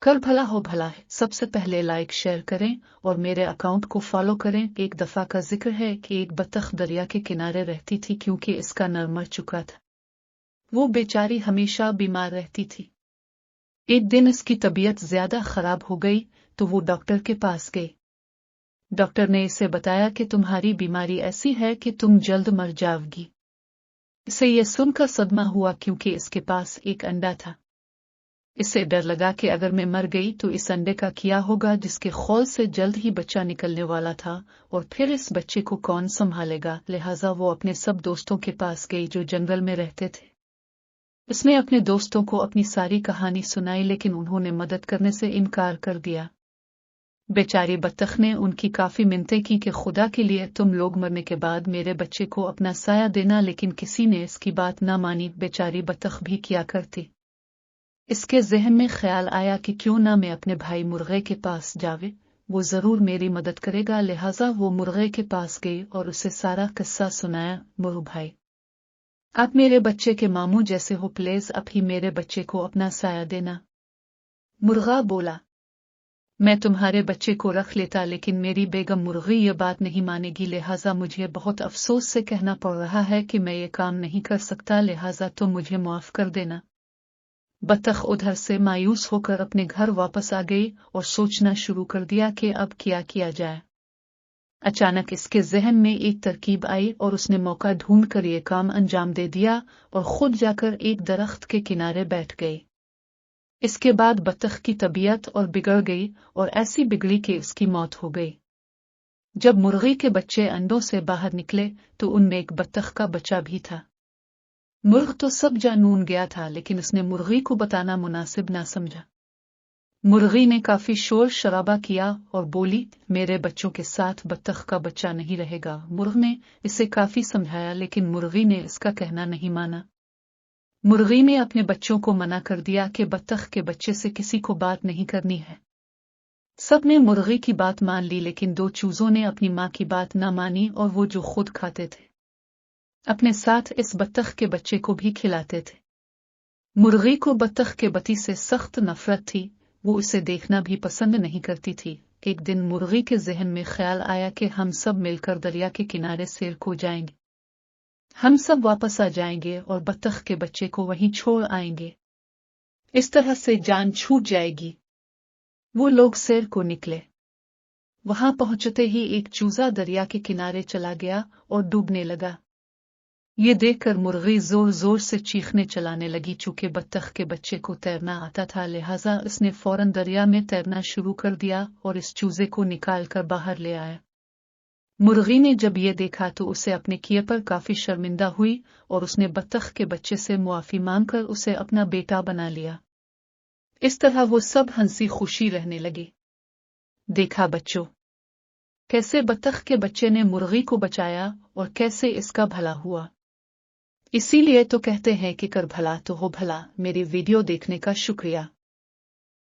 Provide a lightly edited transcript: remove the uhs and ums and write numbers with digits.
कर भला हो भला है। सबसे पहले लाइक शेयर करें और मेरे अकाउंट को फॉलो करें। एक दफा का जिक्र है कि एक बतख दरिया के किनारे रहती थी क्योंकि इसका नर मर चुका था। वो बेचारी हमेशा बीमार रहती थी। एक दिन इसकी तबीयत ज्यादा खराब हो गई तो वो डॉक्टर के पास गई। डॉक्टर ने इसे बताया कि तुम्हारी बीमारी ऐसी है कि तुम जल्द मर जाओगी। इसे यह सुनकर सदमा हुआ क्योंकि इसके पास एक अंडा था। इससे डर लगा कि अगर मैं मर गई तो इस अंडे का क्या होगा जिसके खोल से जल्द ही बच्चा निकलने वाला था, और फिर इस बच्चे को कौन संभालेगा। लिहाजा वो अपने सब दोस्तों के पास गई जो जंगल में रहते थे। इसने अपने दोस्तों को अपनी सारी कहानी सुनाई लेकिन उन्होंने मदद करने से इनकार कर दिया। बेचारी बत्तख ने उनकी काफी मिन्नतें की कि खुदा के लिए तुम लोग मरने के बाद मेरे बच्चे को अपना साया देना, लेकिन किसी ने इसकी बात न मानी। बेचारी बत्तख भी क्या करती। इसके जहन में ख्याल आया कि क्यों ना मैं अपने भाई मुर्गे के पास जावे, वो जरूर मेरी मदद करेगा। लिहाजा वो मुर्गे के पास गई और उसे सारा किस्सा सुनाया। मुर्ग भाई, आप मेरे बच्चे के मामू जैसे हो, प्लीज अब ही मेरे बच्चे को अपना साया देना। मुर्गा बोला, मैं तुम्हारे बच्चे को रख लेता लेकिन मेरी बेगम मुर्गी ये बात नहीं मानेगी, लिहाजा मुझे बहुत अफसोस से कहना पड़ रहा है कि मैं ये काम नहीं कर सकता, लिहाजा तुम मुझे माफ कर देना। बतख उधर से मायूस होकर अपने घर वापस आ गई और सोचना शुरू कर दिया कि अब क्या किया जाए। अचानक इसके जहन में एक तरकीब आई और उसने मौका ढूंढकर ये काम अंजाम दे दिया और खुद जाकर एक दरख्त के किनारे बैठ गई। इसके बाद बतख की तबीयत और बिगड़ गई और ऐसी बिगड़ी कि उसकी मौत हो गई। जब मुर्गी के बच्चे अंडों से बाहर निकले तो उनमें एक बतख का बच्चा भी था। मुर्ग तो सब जानून गया था लेकिन उसने मुर्गी को बताना मुनासिब ना समझा। मुर्गी ने काफी शोर शराबा किया और बोली, मेरे बच्चों के साथ बतख का बच्चा नहीं रहेगा। मुर्ग ने इसे काफी समझाया लेकिन मुर्गी ने इसका कहना नहीं माना। मुर्गी ने अपने बच्चों को मना कर दिया कि बतख के बच्चे से किसी को बात नहीं करनी है। सब ने मुर्गी की बात मान ली लेकिन दो चूजों ने अपनी माँ की बात न मानी और वो जो खुद खाते थे अपने साथ इस बतख के बच्चे को भी खिलाते थे। मुर्गी को बतख के बच्चे से सख्त नफरत थी, वो उसे देखना भी पसंद नहीं करती थी। एक दिन मुर्गी के जहन में ख्याल आया कि हम सब मिलकर दरिया के किनारे सैर को जाएंगे। हम सब वापस आ जाएंगे और बतख के बच्चे को वहीं छोड़ आएंगे। इस तरह से जान छूट जाएगी। वो लोग सैर को निकले। वहां पहुंचते ही एक चूजा दरिया के किनारे चला गया और डूबने लगा। ये देखकर मुर्गी जोर जोर से चीखने चलाने लगी। चूंकि बतख के बच्चे को तैरना आता था लिहाजा उसने फौरन दरिया में तैरना शुरू कर दिया और इस चूजे को निकाल कर बाहर ले आया। मुर्गी ने जब ये देखा तो उसे अपने किए पर काफी शर्मिंदा हुई और उसने बतख के बच्चे से मुआफी मांगकर उसे अपना बेटा बना लिया। इस तरह वो सब हंसी खुशी रहने लगे। देखा बच्चों, कैसे बतख के बच्चे ने मुर्गी को बचाया और कैसे इसका भला हुआ। इसीलिए तो कहते हैं कि कर भला तो हो भला। मेरी वीडियो देखने का शुक्रिया।